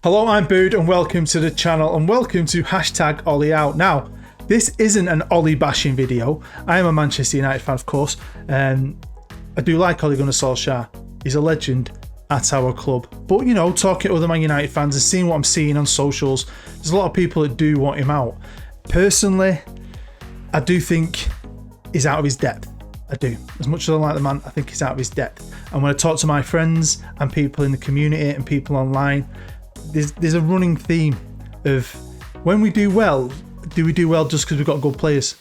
Hello, I'm Bood and welcome to the channel and welcome to #OLEOUT. Now, this isn't an Ole bashing video. I am a Manchester United fan, of course. I do like OLEGUNNARSOLSKJAER. He's a legend at our club. But, you know, talking to other Man United fans and seeing what I'm seeing on socials, there's a lot of people that do want him out. Personally, I do think he's out of his depth. I do. As much as I like the man, I think he's out of his depth. And when I talk to my friends and people in the community and people online, there's a running theme of when we do well, do we do well just because we've got good players?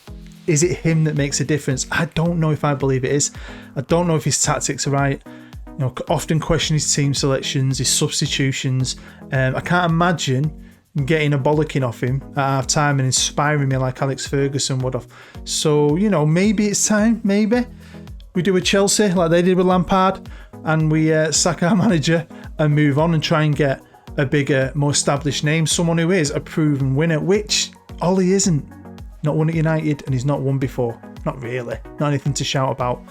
Is it him that makes a difference? I don't know if I believe it is. I don't know if his tactics are right. You know, often question his team selections, his substitutions. I can't imagine getting a bollocking off him at half time and inspiring me like Alex Ferguson would have. So, you know, maybe it's time, maybe we do a Chelsea like they did with Lampard and we sack our manager and move on and try and get a bigger, more established name, someone who is a proven winner, which Ole isn't. Not won at United and he's not won before. Not really, not anything to shout about.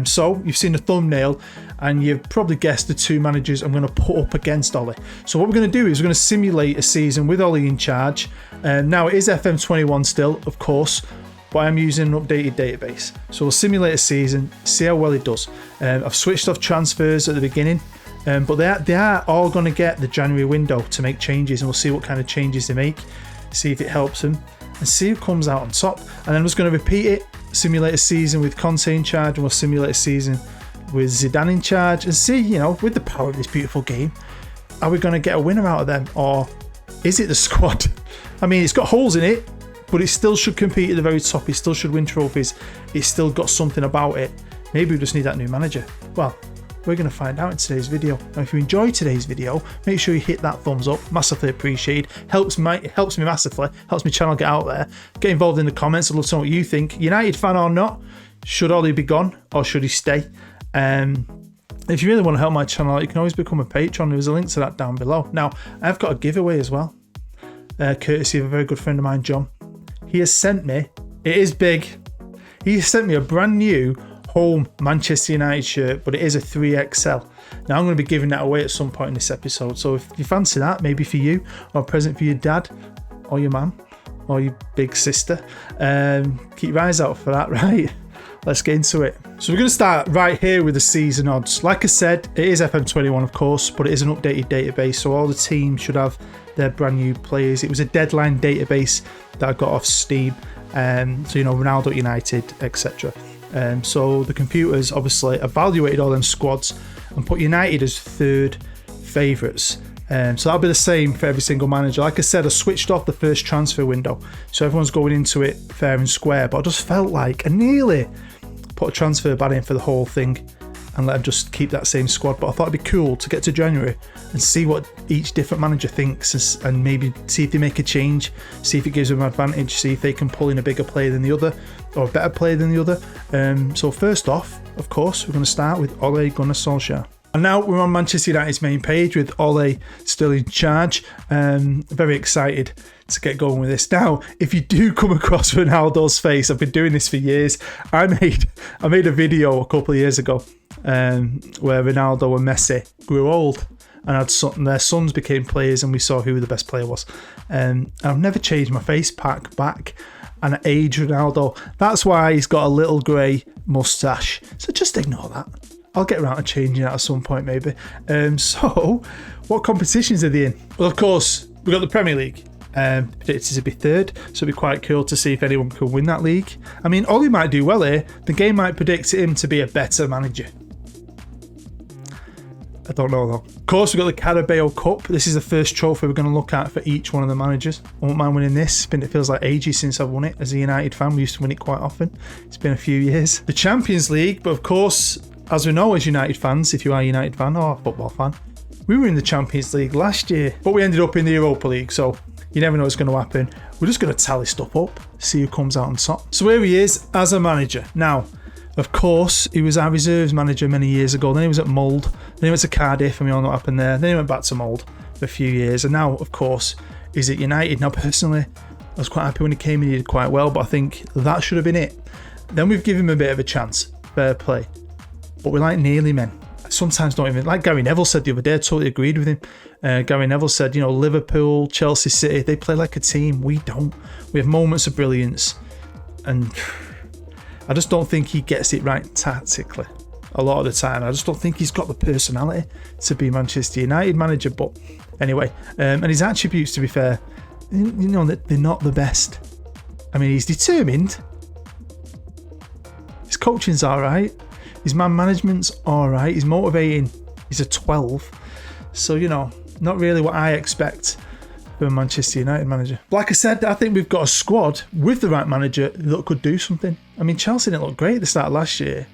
So you've seen the thumbnail and you've probably guessed the two managers I'm going to put up against Ole. So what we're going to do is we're going to simulate a season with Ole in charge. Now it is FM21 still, of course, but I'm using an updated database. So we'll simulate a season, see how well it does. I've switched off transfers at the beginning. But they are all going to get the January window to make changes, and we'll see what kind of changes they make, see if it helps them, and see who comes out on top. And then I'm just going to repeat it, simulate a season with Conte in charge, and we'll simulate a season with Zidane in charge, and see, you know, with the power of this beautiful game, are we going to get a winner out of them, or is it the squad? I mean, it's got holes in it, but it still should compete at the very top. It still should win trophies. It's still got something about it. Maybe we just need that new manager. Well, we're going to find out in today's video. Now, if you enjoyed today's video, make sure you hit that thumbs up. Massively appreciated. Helps me massively. Helps my channel get out there. Get involved in the comments. I'd love to know what you think. United fan or not? Should Ole be gone or should he stay? If you really want to help my channel out, you can always become a patron. There's a link to that down below. Now, I've got a giveaway as well, courtesy of a very good friend of mine, John. He has sent me, it is big, he has sent me a brand new home Manchester United shirt, but it is a 3XL. Now I'm going to be giving that away at some point in this episode, so if you fancy that, maybe for you, or a present for your dad or your mum or your big sister, keep your eyes out for that. Right, let's get into it. So we're going to start right here with the season odds. Like I said, it is FM21 of course, but it is an updated database, so all the teams should have their brand new players. It was a deadline database that I got off Steam, so you know, Ronaldo at United, etc. So the computers obviously evaluated all them squads and put United as third favourites. So that'll be the same for every single manager. Like I said, I switched off the first transfer window, so everyone's going into it fair and square. But I just felt like I nearly put a transfer ban in for the whole thing and let them just keep that same squad. But I thought it'd be cool to get to January and see what each different manager thinks and maybe see if they make a change, see if it gives them an advantage, see if they can pull in a bigger player than the other or a better player than the other. So first off, of course, we're going to start with OLEGUNNARSOLSKJAER. And now we're on Manchester United's main page with Ole still in charge. Very excited to get going with this. Now, if you do come across Ronaldo's face, I've been doing this for years. I made a video a couple of years ago where Ronaldo and Messi grew old and their sons became players and we saw who the best player was. I've never changed my face pack back and age Ronaldo. That's why he's got a little grey moustache. So just ignore that. I'll get around to changing that at some point maybe. So, what competitions are they in? Well, of course, we've got the Premier League. Predicted to be third, so it'd be quite cool to see if anyone can win that league. I mean, Ole might do well here. The game might predict him to be a better manager. I don't know though. Of course, we've got the Carabao Cup. This is the first trophy we're going to look at for each one of the managers. I won't mind winning this. It feels like ages since I've won it. As a United fan, we used to win it quite often. It's been a few years. The Champions League, but of course, as we know as United fans, if you are a United fan or a football fan, we were in the Champions League last year, but we ended up in the Europa League, so you never know what's going to happen. We're just going to tally stuff up, see who comes out on top. So here he is as a manager. Now, of course, he was our reserves manager many years ago. Then he was at Mould. Then he went to Cardiff, and we all know what happened there. Then he went back to Mould for a few years, and now, of course, he's at United. Now, personally, I was quite happy when he came in. He did quite well, but I think that should have been it. Then we've given him a bit of a chance. Fair play. But we like nearly men. sometimes don't even, like Gary Neville said the other day, I totally agreed with him. Gary Neville said, you know, Liverpool, Chelsea, City, they play like a team. We don't. We have moments of brilliance, and I just don't think he gets it right tactically a lot of the time. I just don't think he's got the personality to be Manchester United manager. But anyway, and his attributes, to be fair, you know, they're not the best. I mean, he's determined. His coaching's all right. His man management's all right. He's motivating. He's a 12. So, you know, not really what I expect from a Manchester United manager. Like I said, I think we've got a squad with the right manager that could do something. I mean, Chelsea didn't look great at the start of last year.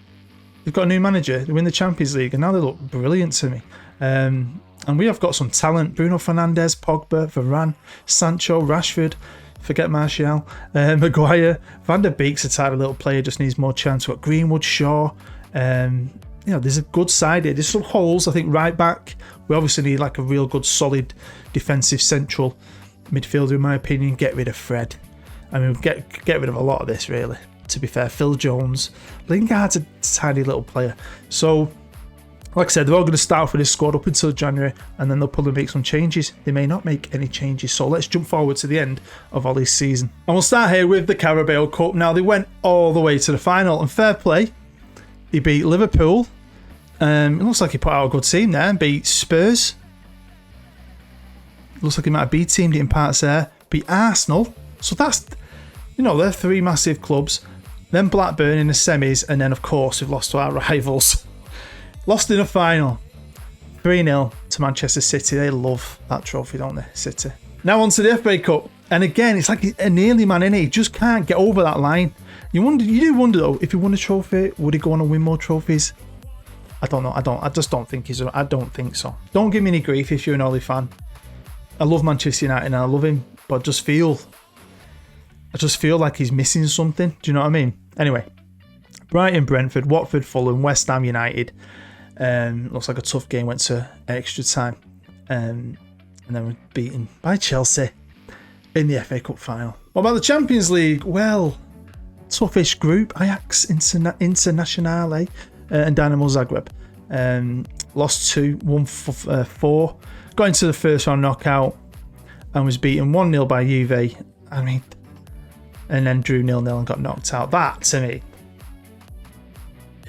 They've got a new manager. They win the Champions League, and now they look brilliant to me. And we have got some talent. Bruno Fernandes, Pogba, Varane, Sancho, Rashford. Forget Martial. Maguire. Van der Beek's a tiny little player, just needs more chance. We've got Greenwood, Shaw. You know, there's a good side here. There's some holes. I think right back, we obviously need like a real good, solid defensive central midfielder, in my opinion. Get rid of Fred. I mean, get rid of a lot of this, really. To be fair, Phil Jones. Lingard's a tiny little player. So, like I said, they're all going to start off with this squad up until January, and then they'll probably make some changes. They may not make any changes. So let's jump forward to the end of Ollie's season. And we'll start here with the Carabao Cup. Now, they went all the way to the final, and fair play. He beat Liverpool. It looks like he put out a good team there and beat Spurs. Looks like he might have B-teamed it in parts there. Beat Arsenal. So that's, you know, they're three massive clubs. Then Blackburn in the semis, and then of course we've lost to our rivals. Lost in the final. 3-0 to Manchester City. They love that trophy, don't they, City? Now on to the FA Cup. And again, it's like a nearly man, innit? He just can't get over that line. You do wonder though, if he won a trophy, would he go on and win more trophies? I don't know. I just don't think I don't think so. Don't give me any grief if you're an Ollie fan. I love Manchester United and I love him, but I just feel like he's missing something. Do you know what I mean? Anyway, Brighton, Brentford, Watford, Fulham, West Ham United. Looks like a tough game. Went to extra time, and then we're beaten by Chelsea in the FA Cup final. What about the Champions League? Well, toughish group. Ajax, Internazionale, and Dynamo Zagreb. Lost 2, won 4. Got into the first round knockout and was beaten 1-0 by Juve. I mean, and then drew 0-0 and got knocked out. That, to me,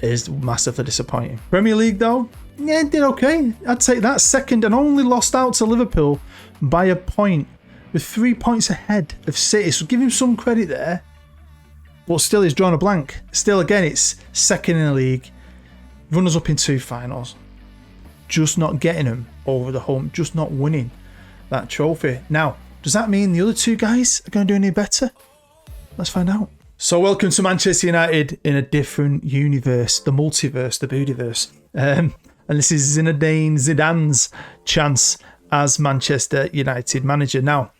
is massively disappointing. Premier League, though, yeah, did okay. I'd take that. Second, and only lost out to Liverpool by a point, with 3 points ahead of City. So give him some credit there. But still, he's drawn a blank. Still, again, it's second in the league. Runners up in 2 finals. Just not getting them over the hump. Just not winning that trophy. Now, does that mean the other 2 guys are going to do any better? Let's find out. So welcome to Manchester United in a different universe. The multiverse, the Bootyverse. And this is Zidane's chance as Manchester United manager. Now,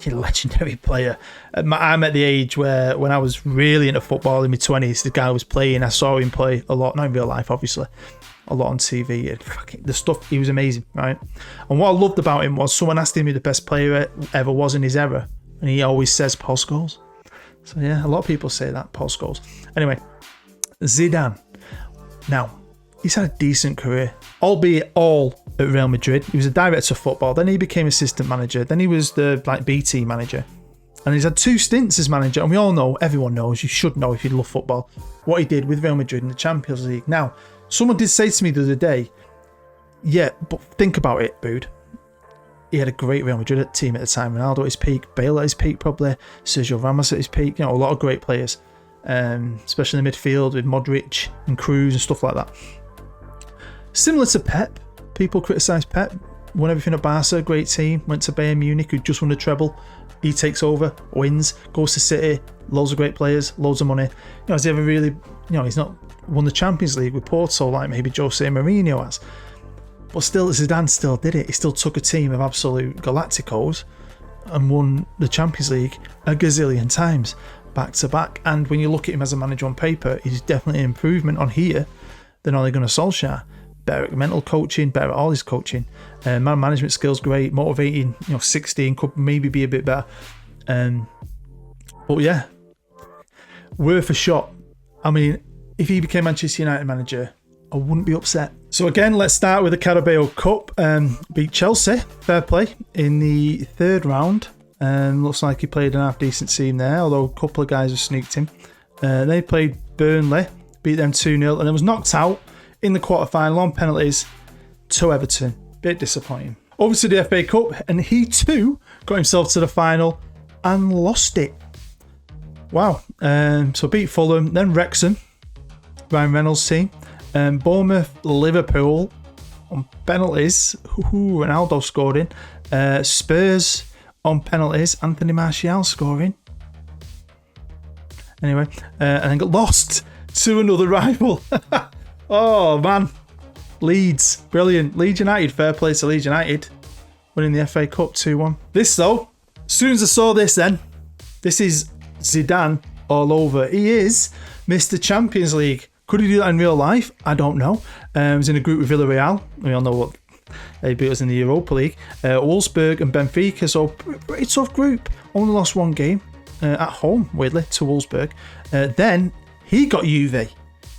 you're a legendary player. I'm at the age where when I was really into football in my 20s, the guy was playing. I saw him play a lot, not in real life, obviously, a lot on TV. And the stuff, he was amazing, right? And what I loved about him was someone asked him who the best player ever was in his era, and he always says Paul Scholes. So yeah, a lot of people say that, Paul Scholes. Anyway, Zidane. Now, he's had a decent career, albeit all at Real Madrid. He was a director of football, then he became assistant manager, then he was the B team manager, and he's had 2 stints as manager. And we all know, everyone knows, you should know if you love football, what he did with Real Madrid in the Champions League. Now, someone did say to me the other day, yeah, but think about it, Bood. He had a great Real Madrid team at the time. Ronaldo at his peak, Bale at his peak probably, Sergio Ramos at his peak, you know, a lot of great players, especially in the midfield with Modric and Cruz and stuff like that. Similar to Pep, people criticise Pep, won everything at Barca, great team, went to Bayern Munich who just won the treble, he takes over, wins, goes to City, loads of great players, loads of money. You know, has he ever really, you know, he's not won the Champions League with Porto like maybe Jose Mourinho has. But still, Zidane still did it. He still took a team of absolute Galacticos and won the Champions League a gazillion times, back to back. And when you look at him as a manager on paper, he's definitely an improvement on here than OLEGUNNARSOLSKJAER. Better at mental coaching, better at all his coaching. Man management skills great, motivating, 16 could maybe be a bit better. But yeah, worth a shot. I mean, if he became Manchester United manager, I wouldn't be upset. So again, let's start with the Carabao Cup. Beat Chelsea, fair play, in the third round. Looks like he played an half-decent team there, although a couple of guys have sneaked him. They played Burnley, beat them 2-0, and then was knocked out in the quarter-final on penalties to Everton. Bit disappointing. Over to the FA Cup, and he too got himself to the final and lost it. Wow. So beat Fulham, then Wrexham, Ryan Reynolds' team. Bournemouth, Liverpool on penalties. Ronaldo scored in. Spurs on penalties. Anthony Martial scoring. Anyway, and then got lost to another rival. Oh man, Leeds, brilliant. Leeds United, fair play to Leeds United, winning the FA Cup 2-1. This though, as soon as I saw this, then this is Zidane all over. He is Mr. Champions League. Could he do that in real life? I don't know. He was in a group with Villarreal. We all know what they beat us in the Europa League. Wolfsburg and Benfica, so pretty tough group. Only lost one game at home, weirdly, to Wolfsburg. Then he got Juve,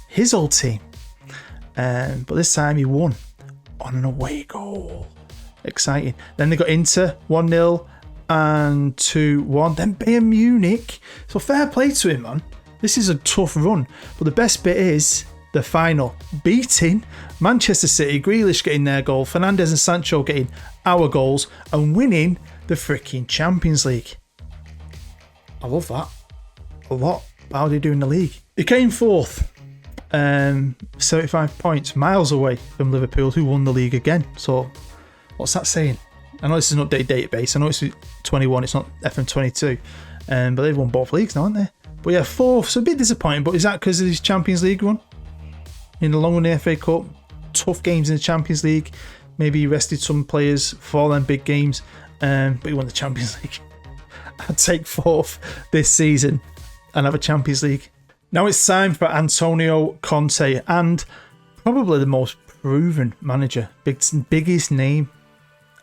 his old team. But this time he won on an away goal. Exciting. Then they got Inter 1-0 and 2-1. Then Bayern Munich. So fair play to him, man. This is a tough run, but the best bit is the final. Beating Manchester City, Grealish getting their goal, Fernandes and Sancho getting our goals, and winning the freaking Champions League. I love that a lot. How did he do in the league? He came fourth, 75 points, miles away from Liverpool, who won the league again. So what's that saying? I know this is an updated database. I know it's 21, it's not FM22, but they've won both leagues now, haven't they? But yeah, fourth, so a bit disappointing. But is that because of his Champions League run? In the long run, the FA Cup, tough games in the Champions League. Maybe he rested some players for them big games, but he won the Champions League. I'd take fourth this season and have a Champions League. Now it's time for Antonio Conte, and probably the most proven manager, biggest name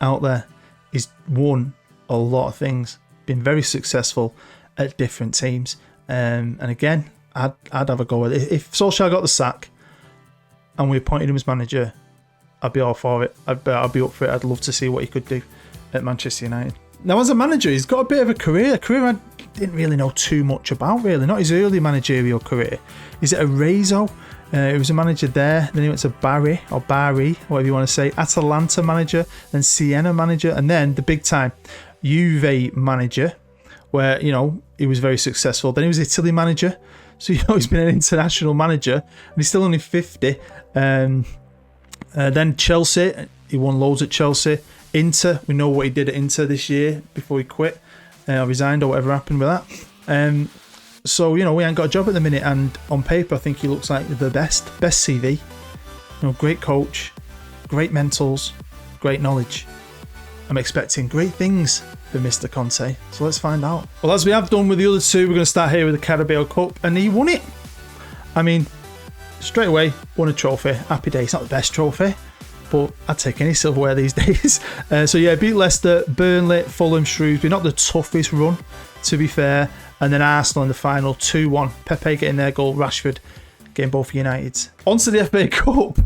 out there. He's won a lot of things, been very successful at different teams. And again, I'd have a go at it. If Solskjær got the sack and we appointed him as manager, I'd be all for it. I'd be up for it. I'd love to see what he could do at Manchester United. Now, as a manager, he's got a bit of a career I didn't really know too much about, really. Not his early managerial career. He's at Arezzo. He was a manager there. Then he went to Bari, whatever you want to say. Atalanta manager, then Siena manager, and then the big time Juve manager, where, you know, he was very successful. Then he was Italy manager. So, you know, he's been an international manager, and he's still only 50. Then Chelsea, he won loads at Chelsea. Inter, we know what he did at Inter this year before he quit, or resigned, or whatever happened with that. So, you know, we ain't got a job at the minute, and on paper, I think he looks like the best CV. You know, great coach, great mentals, great knowledge. I'm expecting great things for Mr. Conte, so let's find out. Well, as we have done with the other two, we're going to start here with the Carabao Cup, and he won it. I mean, straight away, won a trophy. Happy day. It's not the best trophy, but I'd take any silverware these days. So yeah, beat Leicester, Burnley, Fulham, Shrewsbury. Not the toughest run, to be fair. And then Arsenal in the final, 2-1. Pepe getting their goal, Rashford getting both for United. On to the FA Cup.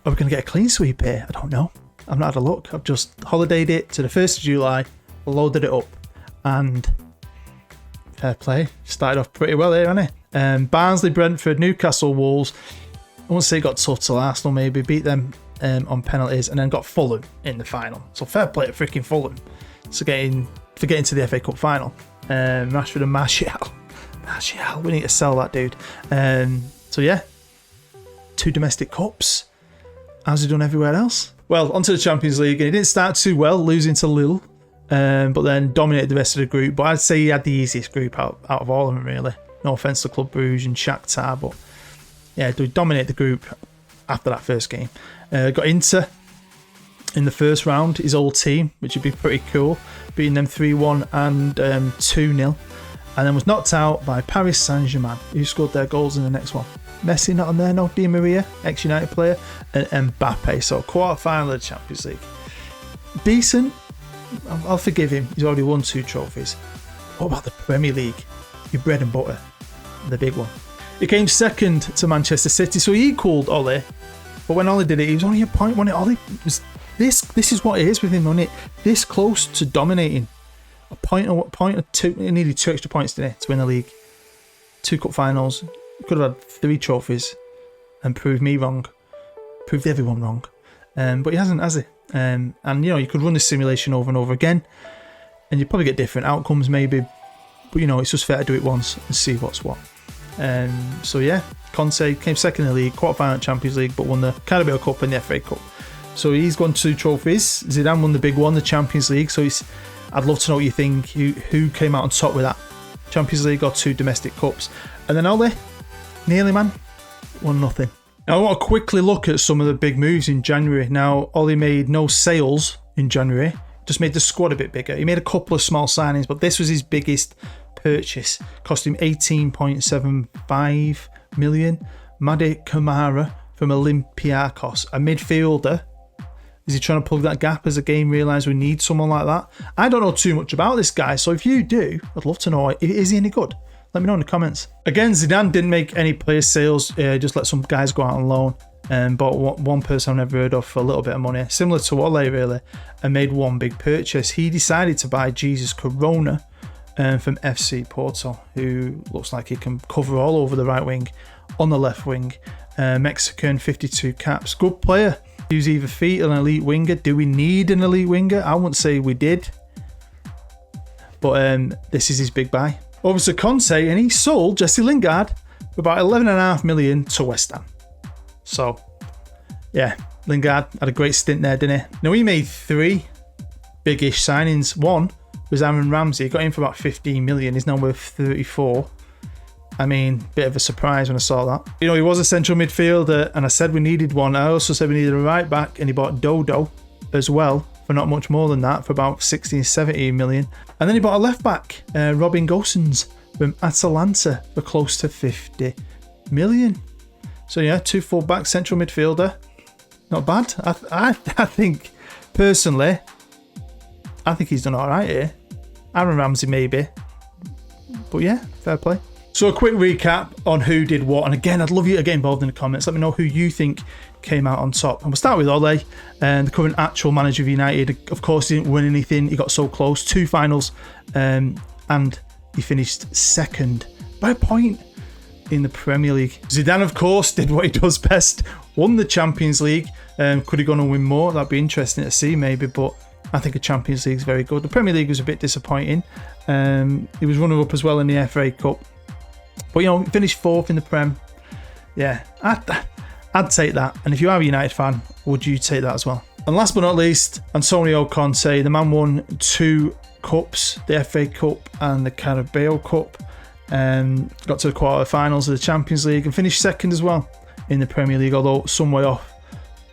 Are we going to get a clean sweep here? I don't know. I've not had a look. I've just holidayed it to the 1st of July, loaded it up, and fair play. Started off pretty well here, hasn't it? Barnsley, Brentford, Newcastle, Wolves. I won't say it got tough till Arsenal, maybe. Beat them on penalties, and then got Fulham in the final. So fair play to freaking Fulham for getting to the FA Cup final. Rashford and Martial, we need to sell that dude. So yeah, 2 domestic cups. How's he done everywhere else? Well, onto the Champions League, and he didn't start too well, losing to Lille, but then dominated the rest of the group. But I'd say he had the easiest group out of all of them, really. No offence to Club Brugge and Shakhtar, but yeah, he dominated the group after that first game. Got Inter in the first round, his old team, which would be pretty cool, beating them 3-1 and 2-0. And then was knocked out by Paris Saint-Germain, who scored their goals in the next one. Messi not on there, no. Di Maria, ex-United player, and Mbappe. So quarter-final of the Champions League. Decent. I'll forgive him. He's already won 2 trophies. What about the Premier League? Your bread and butter. The big one. He came second to Manchester City, so he equalled Ole But when Ole did it, he was only a point, wasn't it? Ole was this is what it is with him, wasn't it? This close to dominating. A point or two. He needed 2 extra points today to win the league. 2 cup finals. Could have had 3 trophies and proved me wrong. Proved everyone wrong. But he hasn't, has he? And you know, you could run this simulation over and over again, and you'd probably get different outcomes maybe. But you know, it's just fair to do it once and see what's what. So yeah, Conte came second in the league, quarter-final Champions League, but won the Carabao Cup and the FA Cup. So he's won 2 trophies. Zidane won the big one, the Champions League. So I'd love to know what you think. Who came out on top with that? Champions League or 2 domestic cups? And then Ole, nearly man, won nothing. Now I want to quickly look at some of the big moves in January. Now Ole made no sales in January, just made the squad a bit bigger. He made a couple of small signings, but this was his biggest purchase. Cost him 18.75 million. Madi Kamara from Olympiacos, a midfielder. Is he trying to plug that gap as the game realised we need someone like that? I don't know too much about this guy, so if you do, I'd love to know. Is he any good? Let me know in the comments. Again, Zidane didn't make any player sales, just let some guys go out on loan. Bought one person I've never heard of for a little bit of money, similar to Ole really, and made one big purchase. He decided to buy Jesus Corona from FC Porto, who looks like he can cover all over the right wing, on the left wing. Mexican, 52 caps, good player. Use either feet or an elite winger. Do we need an elite winger? I wouldn't say we did, but this is his big buy. Over to Conte, and he sold Jesse Lingard for about 11.5 million to West Ham. So yeah, Lingard had a great stint there, didn't he? Now he made 3 big-ish signings. One was Aaron Ramsey. He got in for about 15 million. He's now worth 34. I mean, bit of a surprise when I saw that. You know, he was a central midfielder, and I said we needed one. I also said we needed a right back, and he bought Dodo as well for not much more than that, for about 16, 17 million. And then he bought a left back, Robin Gosens from Atalanta, for close to 50 million. So yeah, 2 full back central midfielder. Not bad. I think, personally, I think he's done all right here. Aaron Ramsey maybe. But yeah, fair play. So a quick recap on who did what, and again, I'd love you to get involved in the comments. Let me know who you think came out on top. And we'll start with Ole, and the current actual manager of United. Of course, he didn't win anything. He got so close, 2 finals, and he finished second by a point in the Premier League. Zidane, of course, did what he does best, won the Champions League. Could he go on and win more? That'd be interesting to see maybe, but I think the Champions League is very good. The Premier League was a bit disappointing. He was runner-up as well in the FA Cup. But, you know, finished 4th in the Prem. Yeah, I'd take that. And if you are a United fan, would you take that as well? And last but not least, Antonio Conte. The man won 2 cups, the FA Cup and the Carabao Cup. Got to the quarter-finals of the Champions League and finished second as well in the Premier League, although some way off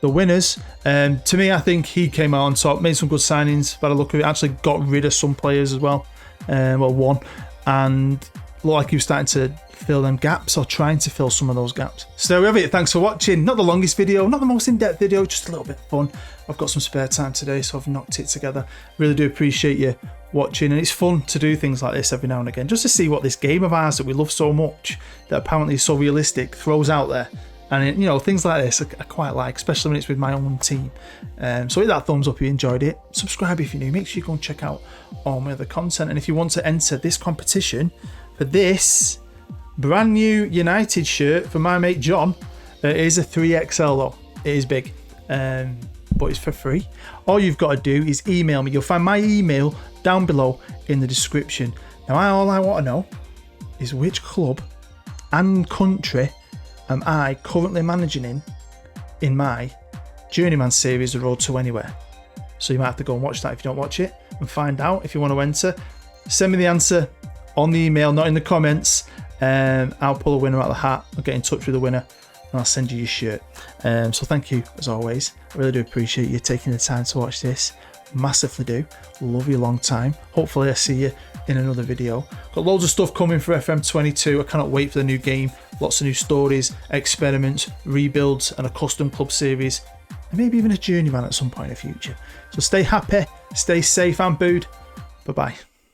the winners. To me, I think he came out on top, made some good signings by the look of it, actually got rid of some players as well. Well, one. And looked like he was starting to fill them gaps, or trying to fill some of those gaps. So there we have it. Thanks for watching. Not the longest video, not the most in-depth video, just a little bit of fun. I've got some spare time today, so I've knocked it together. Really do appreciate you watching, and it's fun to do things like this every now and again, just to see what this game of ours that we love so much, that apparently is so realistic, throws out there. And you know, things like this I quite like, especially when it's with my own team. So hit that thumbs up if you enjoyed it. Subscribe if you're new. Make sure you go and check out all my other content. And if you want to enter this competition for this brand new United shirt from my mate John, it is a 3XL though. It is big, but it's for free. All you've got to do is email me. You'll find my email down below in the description. Now, all I want to know is which club and country am I currently managing in my Journeyman series, The Road to Anywhere. So you might have to go and watch that if you don't watch it, and find out if you want to enter. Send me the answer on the email, not in the comments. I'll pull a winner out of the hat. I'll get in touch with the winner and I'll send you your shirt. So thank you as always. I really do appreciate you taking the time to watch this. Massively do. Love you a long time. Hopefully I see you in another video. Got loads of stuff coming for FM22. I cannot wait for the new game. Lots of new stories, experiments, rebuilds, and a custom club series, and maybe even a journeyman at some point in the future. So stay happy, stay safe, and booed. Bye bye.